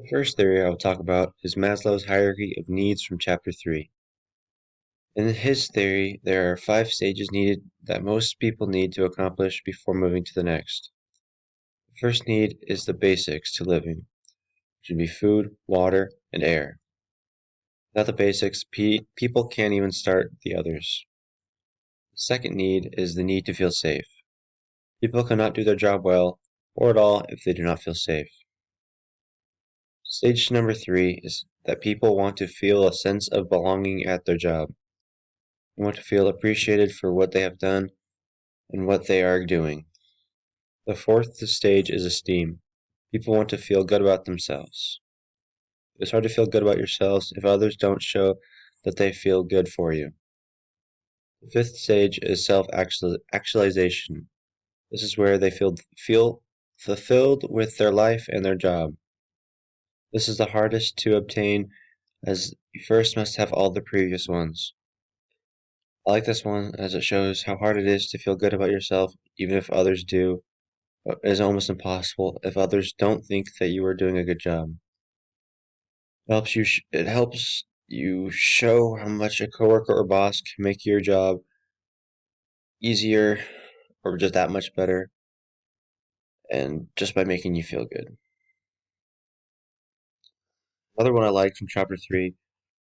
The first theory I will talk about is Maslow's hierarchy of needs from Chapter 3. In his theory, there are 5 stages needed that most people need to accomplish before moving to the next. The first need is the basics to living, which would be food, water, and air. Without the basics, people can't even start the others. The second need is the need to feel safe. People cannot do their job well or at all if they do not feel safe. Stage number 3 is that people want to feel a sense of belonging at their job. They want to feel appreciated for what they have done and what they are doing. The fourth stage is esteem. People want to feel good about themselves. It's hard to feel good about yourselves if others don't show that they feel good for you. The fifth stage is self-actualization. This is where they feel fulfilled with their life and their job. This is the hardest to obtain as you first must have all the previous ones. I like this one as it shows how hard it is to feel good about yourself even if others do. It is almost impossible if others don't think that you are doing a good job. It helps you show how much a coworker or boss can make your job easier or just that much better, and just by making you feel good. Another one I liked from chapter 3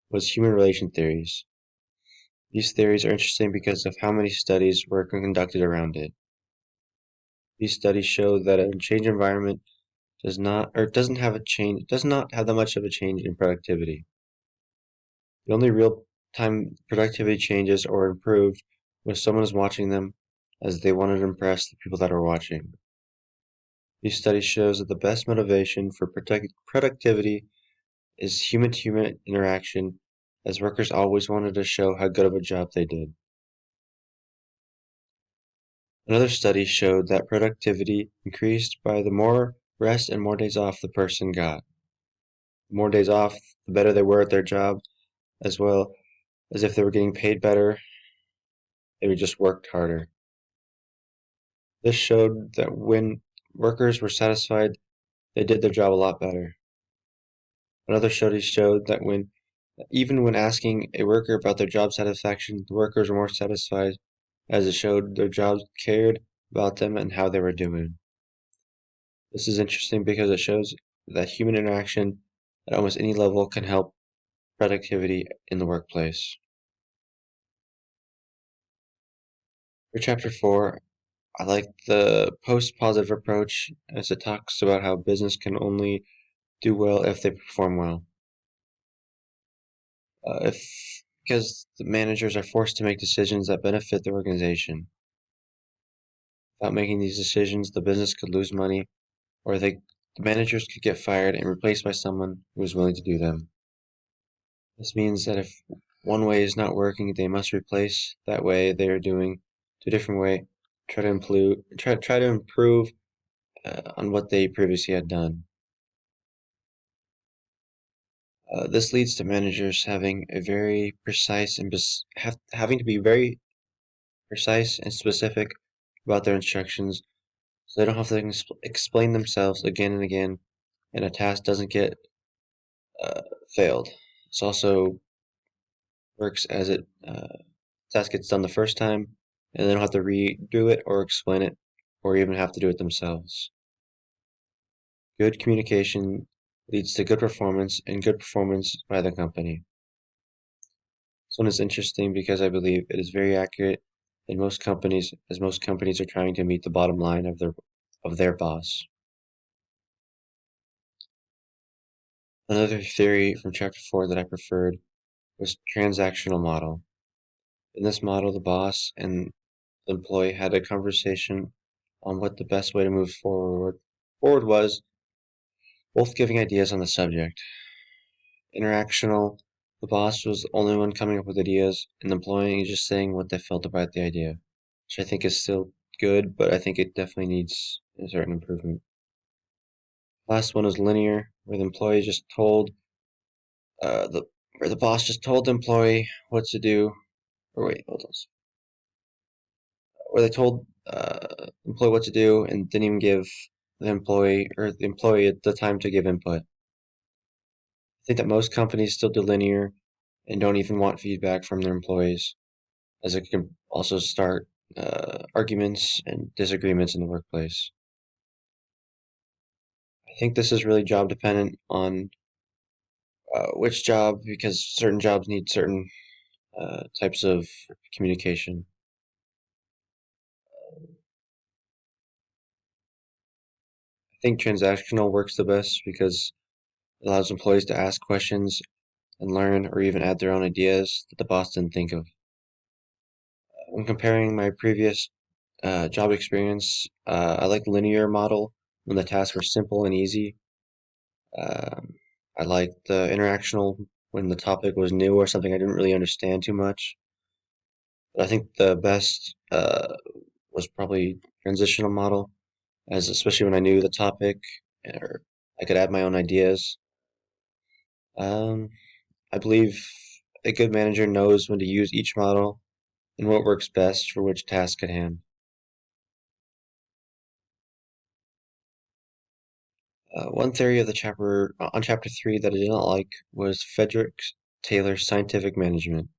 was human relation theories. These theories are interesting because of how many studies were conducted around it. These studies show that a changed environment does not have that much of a change in productivity. The only real time productivity changes or improved when someone is watching them as they want to impress the people that are watching. These studies shows that the best motivation for productivity is human-to-human interaction, as workers always wanted to show how good of a job they did. Another study showed that productivity increased by the more rest and more days off the person got. The more days off, the better they were at their job, as well as if they were getting paid better, they would just work harder. This showed that when workers were satisfied, they did their job a lot better. Another study showed that even when asking a worker about their job satisfaction, the workers were more satisfied as it showed their jobs cared about them and how they were doing. This is interesting because it shows that human interaction at almost any level can help productivity in the workplace. For chapter 4, I like the post-positive approach as it talks about how business can only do well if they perform well. Because the managers are forced to make decisions that benefit the organization. Without making these decisions, the business could lose money, or the managers could get fired and replaced by someone who is willing to do them. This means that if one way is not working, they must replace that way they are doing to a different way, try to improve on what they previously had done. This leads to managers having a very precise and having to be very precise and specific about their instructions, so they don't have to explain themselves again and again, and a task doesn't get failed. This also works as task gets done the first time, and they don't have to redo it or explain it, or even have to do it themselves. Good communication leads to good performance, and good performance by the company. This one is interesting because I believe it is very accurate in most companies, as most companies are trying to meet the bottom line of their boss. Another theory from chapter 4 that I preferred was transactional model. In this model, the boss and the employee had a conversation on what the best way to move forward was, both giving ideas on the subject. Interactional, the boss was the only one coming up with ideas, and the employee just saying what they felt about the idea, which I think is still good, but I think it definitely needs a certain improvement. Last one is linear, where the employee just told where the boss just told the employee what to do, or wait, hold on, where they told the employee what to do and didn't even give the employee the time to give input. think that most companies still do linear and don't even want feedback from their employees, as it can also start arguments and disagreements in the workplace. I think this is really job dependent on which job, because certain jobs need certain types of communication. I think transactional works the best because it allows employees to ask questions and learn or even add their own ideas that the boss didn't think of. When comparing my previous job experience, I like linear model when the tasks were simple and easy. Um, I liked the interactional when the topic was new or something I didn't really understand too much. But I think the best was probably transitional model, as especially when I knew the topic or I could add my own ideas. Um, I believe a good manager knows when to use each model and what works best for which task at hand. One theory of the chapter on chapter 3 that I did not like was Frederick Taylor's scientific management.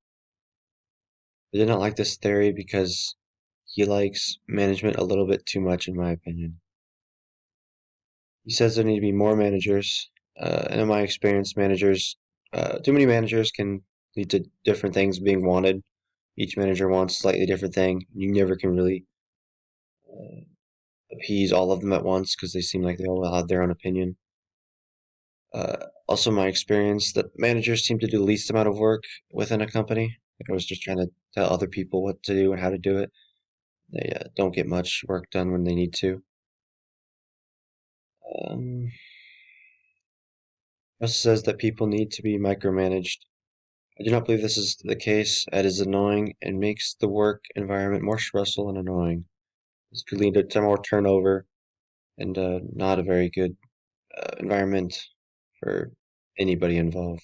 I did not like this theory because he likes management a little bit too much, in my opinion. He says there need to be more managers, and in my experience, too many managers can lead to different things being wanted. Each manager wants a slightly different thing. You never can really uh, appease all of them at once because they seem like they all have their own opinion. Also, my experience that managers seem to do the least amount of work within a company. Like I was just trying to tell other people what to do and how to do it. They don't get much work done when they need to. Um, it also says that people need to be micromanaged. I do not believe this is the case. It is annoying and makes the work environment more stressful and annoying. This could lead to more turnover and not a very good environment for anybody involved.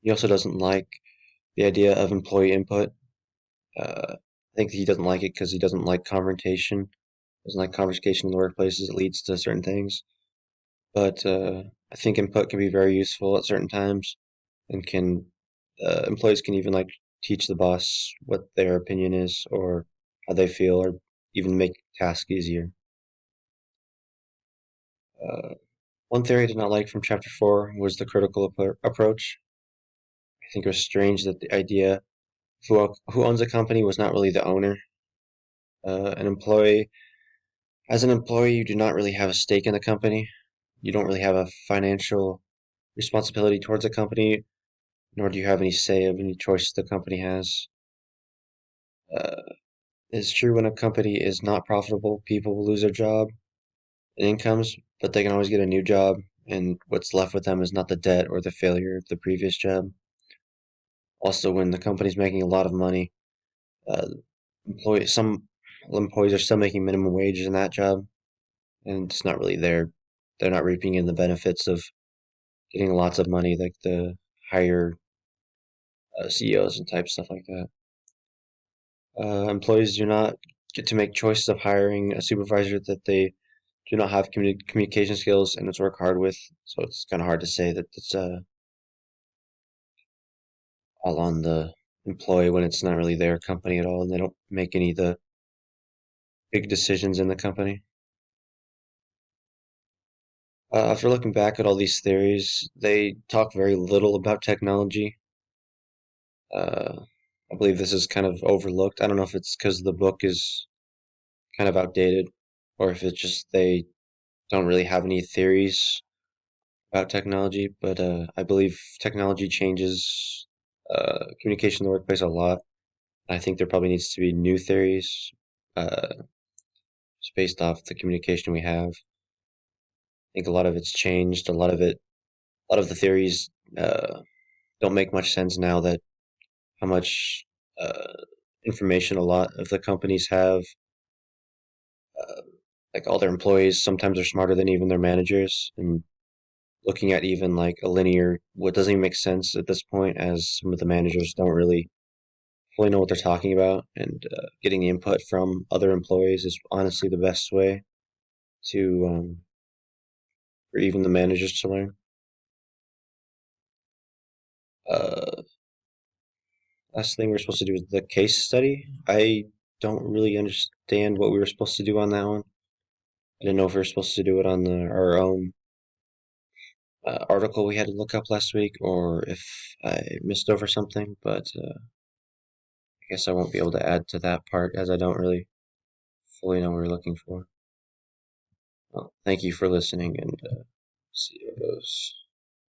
He also doesn't like the idea of employee input. I think he doesn't like it because he doesn't like confrontation. Doesn't like confrontation in the workplaces. It leads to certain things. But I think input can be very useful at certain times, and can employees can even like teach the boss what their opinion is or how they feel, or even make tasks easier. Uh, One theory I did not like from chapter 4 was the critical approach. I think it was strange that the idea who owns a company was not really the owner. An employee, as an employee, you do not really have a stake in the company. You don't really have a financial responsibility towards a company, nor do you have any say of any choice the company has. Uh, it's true when a company is not profitable, people will lose their job and incomes, but they can always get a new job, and what's left with them is not the debt or the failure of the previous job. Also, when the company's making a lot of money, uh, some employees are still making minimum wage in that job, and it's not really they're not reaping in the benefits of getting lots of money like the higher CEOs and type stuff like that. Employees do not get to make choices of hiring a supervisor that they do not have communication skills and it's work hard with. So it's kind of hard to say that it's all on the employee when it's not really their company at all and they don't make any of the big decisions in the company. After looking back at all these theories, they talk very little about technology. Uh, I believe this is kind of overlooked. I don't know if it's because the book is kind of outdated or if it's just they don't really have any theories about technology, but I believe technology changes communication in the workplace a lot. I think there probably needs to be new theories uh, just based off the communication we have. I think a lot of it's changed. A lot of the theories don't make much sense now that how much uh, information a lot of the companies have. Uh, like all their employees sometimes are smarter than even their managers, and looking at even like a linear, what doesn't even make sense at this point, as some of the managers don't really fully know what they're talking about, and getting the input from other employees is honestly the best way to for even the managers to learn. Uh, last thing we were supposed to do was the case study. I don't really understand what we were supposed to do on that one. I didn't know if we were supposed to do it on our own article we had to look up last week, or if I missed over something, but I guess I won't be able to add to that part as I don't really fully know what we're looking for. Well, thank you for listening, and see how it goes.